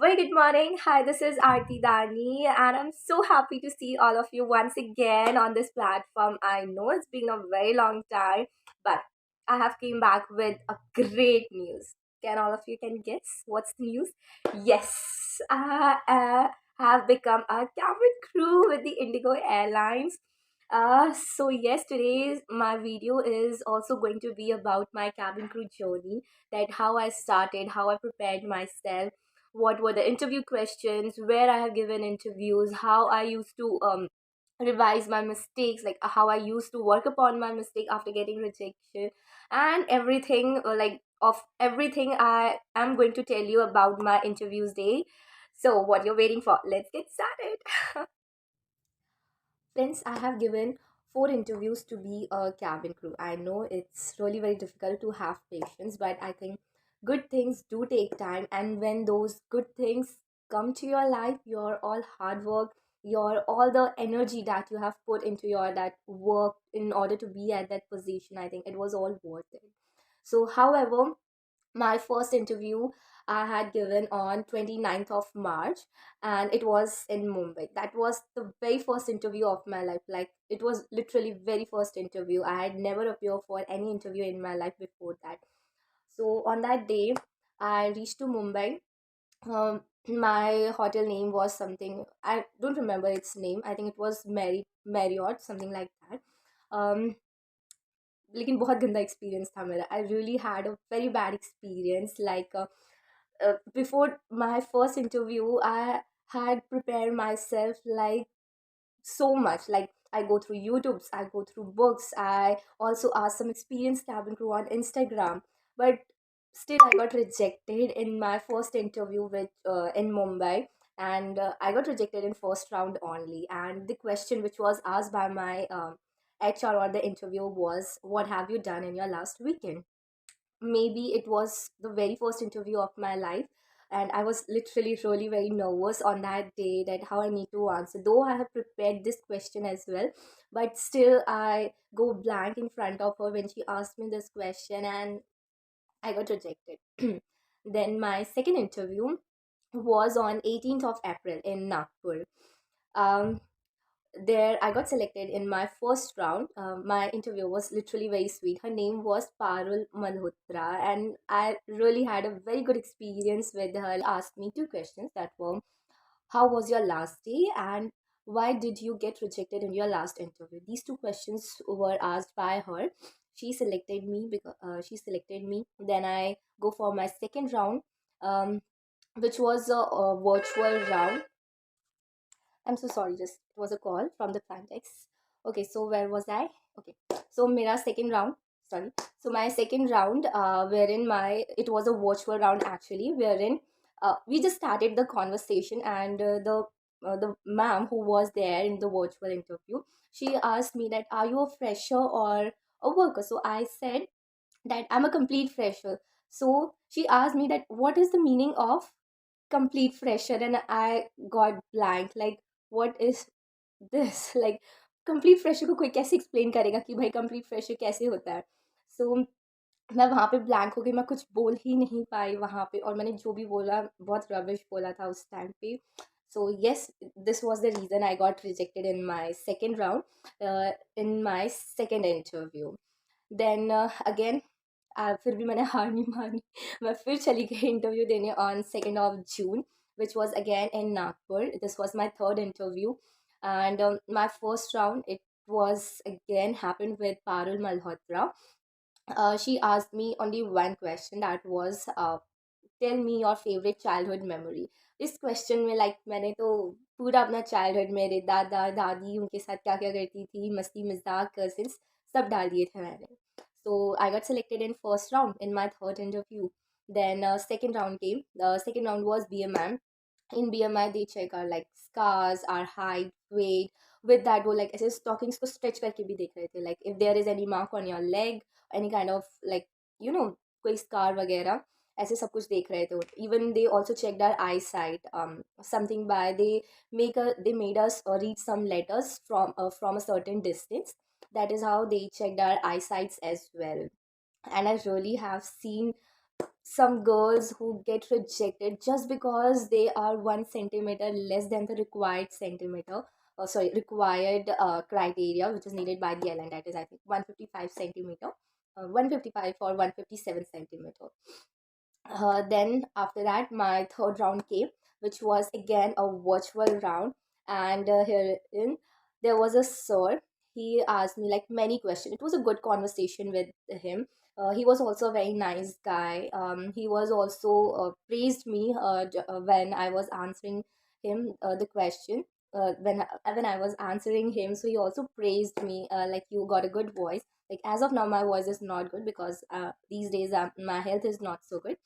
Very good morning. Hi, this is Aarti Dani, and I'm so happy to see all of you once again on this platform. I know it's been a very long time, but I have came back with a great news. Can all of you can guess what's the news? Yes, I have become a cabin crew with the Indigo Airlines. So yes, today's my video is also going to be about my cabin crew journey, that how I started, how I prepared myself, what were the interview questions, where I have given interviews, how I used to revise my mistakes, like how I used to work upon my mistake after getting rejection, and everything like of everything I am going to tell you about my interviews day. So what you're waiting for? Let's get started. Since I have given 4 interviews to be a cabin crew, I know it's really very difficult to have patience, but I think good things do take time. And when those good things come to your life, your all hard work, your all the energy that you have put into your that work in order to be at that position, I think it was all worth it. So, however, my first interview I had given on 29th of March, and it was in Mumbai. That was the very first interview of my life. Like, it was literally very first interview. I had never appeared for any interview in my life before that. So on that day, I reached to Mumbai. My hotel name was something, I don't remember its name. I think it was Marriott, something like that. um लेकिन बहुत गंदा experience था मेरा. I really had a very bad experience like before my first interview I had prepared myself like so much. Like, I go through YouTubes, I go through books, I also ask some experienced cabin crew on Instagram, but still I got rejected in my first interview with in Mumbai. And I got rejected in first round only. And the question which was asked by my HR or the interview was, what have you done in your last weekend? Maybe it was the very first interview of my life, and I was literally really very nervous on that day, that how I need to answer, though I have prepared this question as well. But still I go blank in front of her when she asked me this question, and I got rejected. Then my second interview was on 18th of April in Nagpur. um, there I got selected in my first round. My interview was literally very sweet. Her name was Parul Malhotra, and I really had a very good experience with her. Asked me two questions that were, how was your last day, and why did you get rejected in your last interview? These two questions were asked by her. She selected me. Then I go for my second round, um, which was a virtual round. I'm so sorry, just it was a call from the context. Okay, so where was I? Okay, so mera second round, sorry. So my second round, wherein it was a virtual round actually, wherein we just started the conversation, and the ma'am who was there in the virtual interview, she asked me that, are you a fresher or a worker? So I said that I'm a complete fresher. So she asked me that, what is the meaning of complete fresher? And I got blank, like, what is this? Like, complete fresher को कोई कैसे explain करेगा कि भाई complete fresher कैसे होता है? So मैं वहाँ पे ब्लैंक हो गई, मैं कुछ बोल ही नहीं पाई वहाँ पे, और मैंने जो भी बोला बहुत रबिश बोला था उस टाइम पे. So yes, this was the reason I got rejected in my second round, in my second interview. Then again, फिर भी मैंने हार नहीं मानी. मैं फिर चली गई इंटरव्यू देने on 2nd of June, which was again in Nagpur. This was my third interview, and my first round, it was again happened with Parul Malhotra. She asked me only one question, that was, tell me your favorite childhood memory. इस question में like मैंने तो पूरा अपना childhood, मेरे दादा दादी उनके साथ क्या क्या करती थी, मस्ती मजाक, कजिन्स, सब डाल दिए थे मैंने. So I got selected in first round in my third interview. Then second round came. The second round was BMI. In BMI they check our like scars, our height, weight. With that वो like ऐसे stockings को stretch करके भी देख रहे थे, like if there is any mark on your leg, any kind of like, you know, कोई scar वगैरह, ऐसे सब कुछ देख रहे थे. Even they also checked our eyesight. Something by they made us read some letters from a certain distance. That is how they checked our eyesights as well. And I really have seen some girls who get rejected just because they are 1 centimeter less than the required centimeter, sorry, required criteria which is needed by the airline, that is I think 155 centimeter, 155 or 157 centimeter. Then after that, my third round came, which was again a virtual round. And herein there was a sir. He asked me like many questions. It was a good conversation with him. He was also a very nice guy. He was also praised me when I was answering him the question. When I was answering him, so he also praised me, like, you got a good voice. Like, as of now my voice is not good because these days my health is not so good.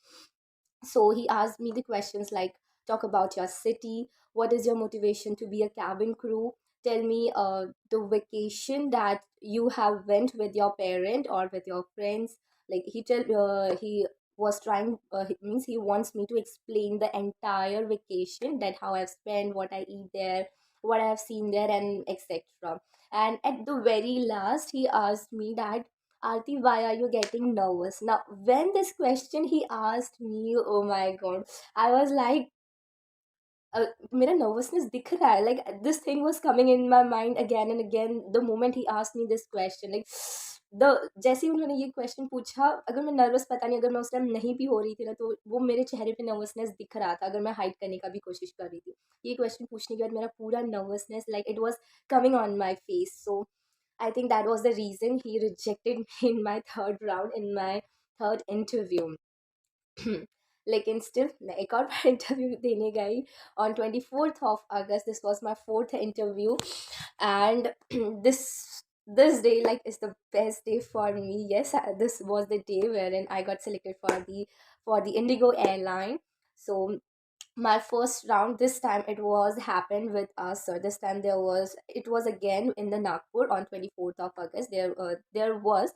So he asked me the questions like, talk about your city, what is your motivation to be a cabin crew, tell me the vacation that you have went with your parent or with your friends. Like, he was trying, means he wants me to explain the entire vacation, that how I've spent, what I eat there, what I have seen there, and etc. And at the very last he asked me that, Aarti, why are you getting nervous? Now, when this question he asked me, oh my god, I was like, मेरा nervousness दिख रहा है. Like, this thing was coming in my mind again and again the moment he asked me this question. Like, the जैसे ही उन्होंने ये question पूछा, अगर मैं nervous, पता नहीं, अगर मैं उस टाइम नहीं भी हो रही थी ना, तो वो मेरे चेहरे पे nervousness दिख रहा था, अगर मैं hide करने का भी कोशिश कर रही थी. ये question पूछने के बाद मेरा पूरा nervousness, like, it was coming on my face. So I think that was the reason he rejected me in my third round, in my third interview. लेकिन स्टिल मैं एक और बार इंटरव्यू देने गई on 24th of August. This was my fourth interview, and this this day, like, is the best day for me. Yes, this was the day wherein I got selected for the Indigo airline. So my first round, this time it was happened with us. So this time it was again in the Nagpur on 24th of August. There was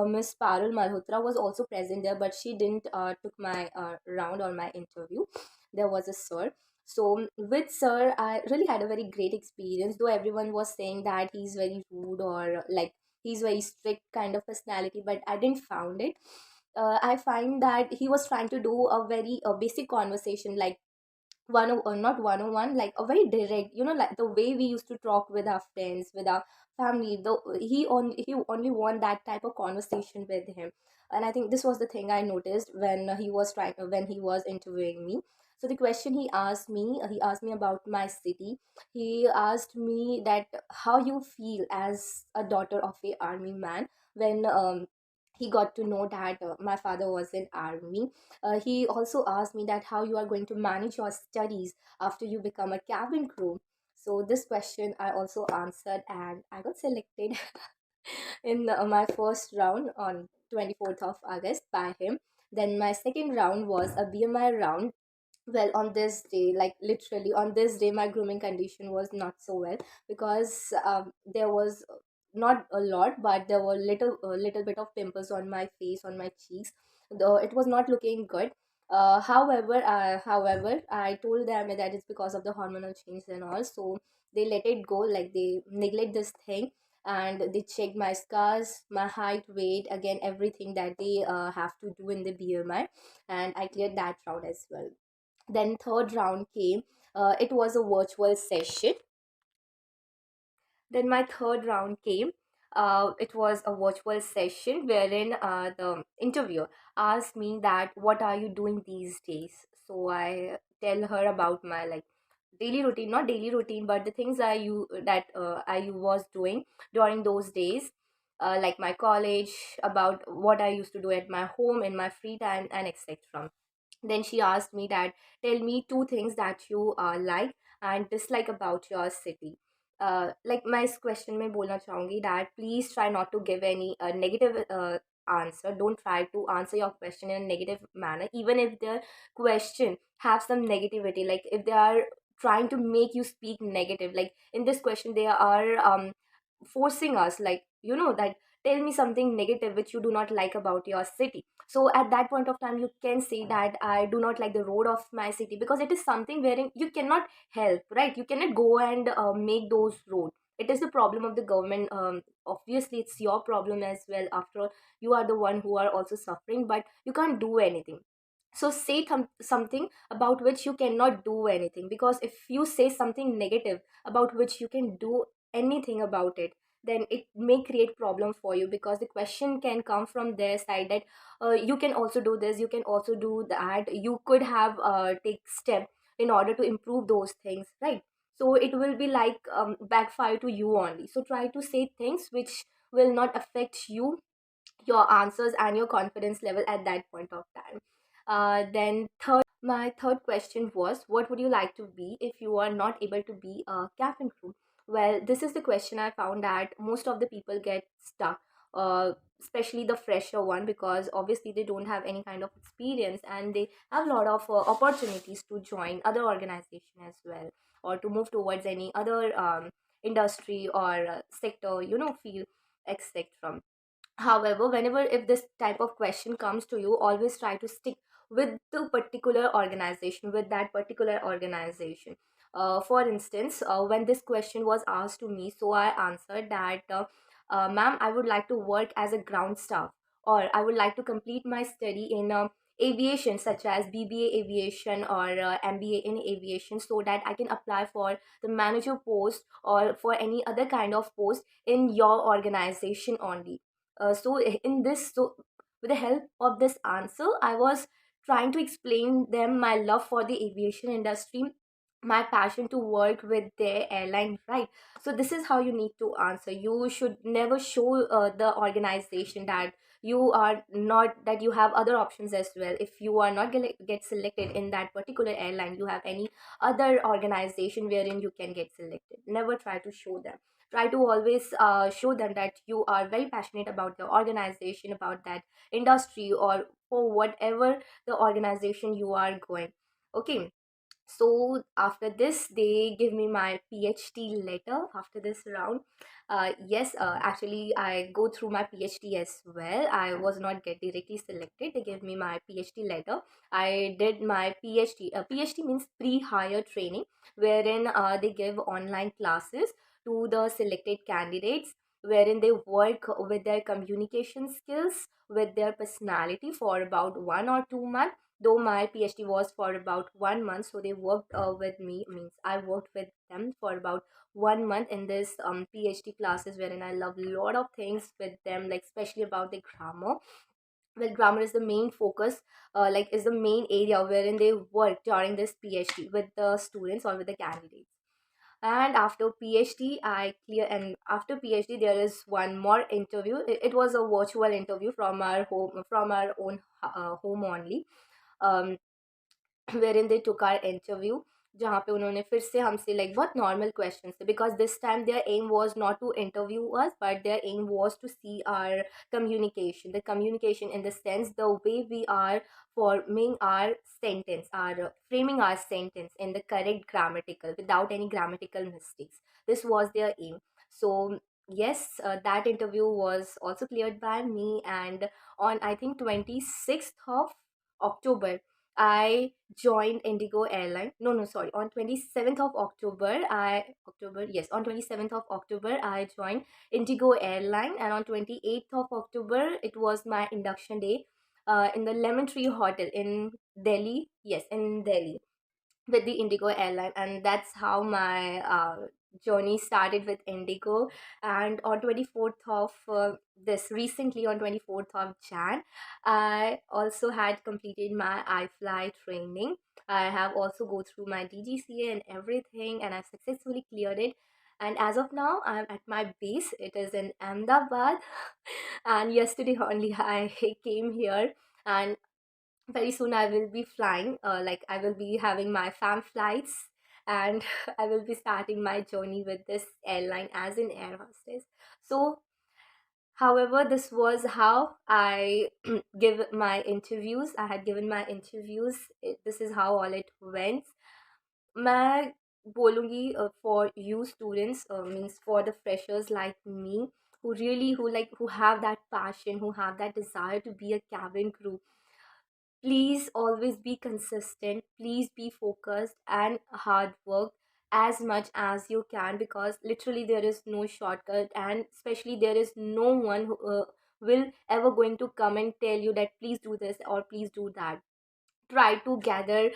Miss Parul Malhotra was also present there, but she didn't took my round or my interview. There was a sir. So with sir, I really had a very great experience. Though everyone was saying that he's very rude, or like he's very strict kind of personality, but I didn't found it. I find that he was trying to do a very basic conversation, like not 101, like a very direct, like the way we used to talk with our friends, with our family. Though he only want that type of conversation with him. And I think this was the thing I noticed when he was interviewing me. So the question he asked me about my city. He asked me that, how you feel as a daughter of a army man, when he got to know that my father was in army. He also asked me that, how you are going to manage your studies after you become a cabin crew. So this question I also answered, and I got selected in my first round on 24th of August by him. Then my second round was a BMI round. Well, on this day, like literally on this day, my grooming condition was not so well, because there was not a lot, but there were little bit of pimples on my face, on my cheeks, though it was not looking good. However, I told them that it's because of the hormonal change and all, so they let it go, like they neglect this thing. And they checked my scars, my height, weight, again everything that they have to do in the BMI, and I cleared that round as well. Then third round came. It was a virtual session. Then my third round came. It was a virtual session wherein the interviewer asked me that, what are you doing these days? So I tell her about my, like, daily routine, not daily routine, but the things I was doing during those days, like my college, about what I used to do at my home in my free time, and etc. Then she asked me that, tell me two things that you like and dislike about your city. Like, my इस question में बोलना चाहूँगी that, please try not to give any negative answer. Don't try to answer your question in a negative manner, even if the question have some negativity. Like, if they are trying to make you speak negative, like in this question they are forcing us, like, that, tell me something negative which you do not like about your city. So at that point of time you can say that, I do not like the road of my city, because it is something wherein you cannot help, right? You cannot go and make those road, it is the problem of the government. Obviously it's your problem as well. After all, you are the one who are also suffering, but you can't do anything. So say something about which you cannot do anything, because if you say something negative about which you can do anything about it, then it may create problem for you, because the question can come from their side that you can also do this, you can also do that, you could have take step in order to improve those things, right? So it will be like backfire to you only. So try to say things which will not affect you, your answers and your confidence level at that point of time. Then my third question was, what would you like to be if you are not able to be a cabin crew? Well, this is the question I found that most of the people get stuck, especially the fresher one, because obviously they don't have any kind of experience, and they have a lot of opportunities to join other organization as well, or to move towards any other industry or sector, field, etc. However, whenever if this type of question comes to you, always try to stick with the particular organization, with that particular organization. For instance, when this question was asked to me, so I answered that, ma'am, I would like to work as a ground staff, or I would like to complete my study in aviation, such as BBA aviation or MBA in aviation, so that I can apply for the manager post or for any other kind of post in your organization only. In this, so with the help of this answer, I was trying to explain them my love for the aviation industry, my passion to work with their airline, right? So this is how you need to answer. You should never show the organization that you are not, that you have other options as well. If you are not gonna get selected in that particular airline, you have any other organization wherein you can get selected. Never try to show them. Try to always show them that you are very passionate about the organization, about that industry, or for whatever the organization you are going. Okay. So after this, they give me my PhD letter after this round. Yes, actually I go through my PhD as well. I was not get directly selected. They gave me my PhD letter. I did my PhD. PhD means pre-hire training, wherein they give online classes to the selected candidates, wherein they work with their communication skills, with their personality for about 1 or 2 months. Though my PhD was for about 1 month, so they worked with me, means I worked with them for about 1 month in this PhD classes, wherein I love a lot of things with them, like especially about the grammar. Well, grammar is the main focus, like is the main area wherein they work during this PhD with the students or with the candidates. And after PhD I clear, and after PhD there is one more interview. It was a virtual interview from our home, from our own home only, um, wherein they took our interview, जहाँ पे उन्होंने फिर से हमसे like बहुत normal questions थे, because this time their aim was not to interview us, but their aim was to see our communication, the communication in the sense the way we are forming our sentence, our framing our sentence in the correct grammatical without any grammatical mistakes. This was their aim. So yes, that interview was also cleared by me, and on I think 26th of October I joined Indigo Airline. No, no, sorry. On 27th of October, yes, on 27th of October, I joined Indigo Airline. And on 28th of October, it was my induction day in the Lemon Tree Hotel in Delhi. Yes, in Delhi with the Indigo airline, and that's how my journey started with Indigo. And on 24th of this recently on 24th of Jan, I also had completed my iFly training. I have also go through my DGCA and everything, and I've successfully cleared it. And as of now, I'm at my base. It is in Ahmedabad, and yesterday only I came here, and very soon I will be flying. Like I will be having my fam flights, and I will be starting my journey with this airline as an air hostess. So, however, this was how I give my interviews. I had given my interviews. This is how all it went. मैं बोलूँगी for you students, means for the freshers like me, who really who have that passion, who have that desire to be a cabin crew. Please always be consistent, please be focused and hard work. as much as you can, because literally there is no shortcut, and especially there is no one who will ever going to come and tell you that please do this or please do that. Try to gather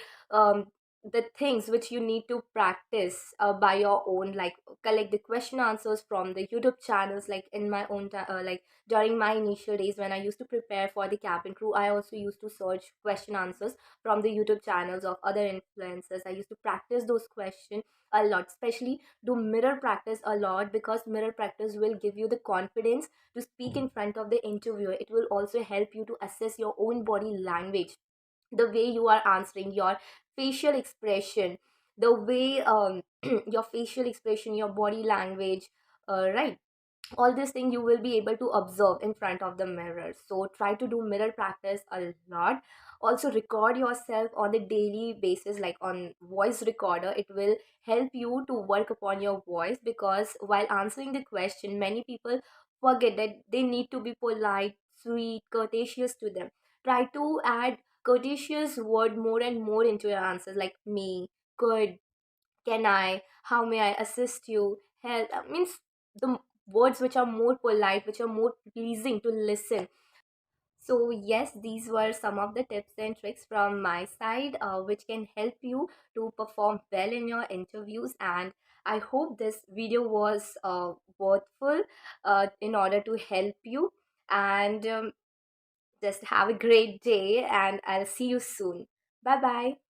the things which you need to practice by your own, like collect the question answers from the YouTube channels. Like in my own like during my initial days when I used to prepare for the cabin crew, I also used to search question answers from the YouTube channels of other influencers. I used to practice those questions a lot, especially do mirror practice a lot, because mirror practice will give you the confidence to speak in front of the interviewer. It will also help you to assess your own body language, the way you are answering, your facial expression, the way your facial expression, your body language, right? All this thing you will be able to observe in front of the mirror. So try to do mirror practice a lot. Also record yourself on the daily basis, like on voice recorder. It will help you to work upon your voice, because while answering the question, many people forget that they need to be polite, sweet, courteous to them. Try to add courteous word more and more into your answers, like me, could, can I, how may I assist you, help. Means the words which are more polite, which are more pleasing to listen. So yes, these were some of the tips and tricks from my side, which can help you to perform well in your interviews. And I hope this video was worthful in order to help you. And just have a great day, and I'll see you soon. Bye bye.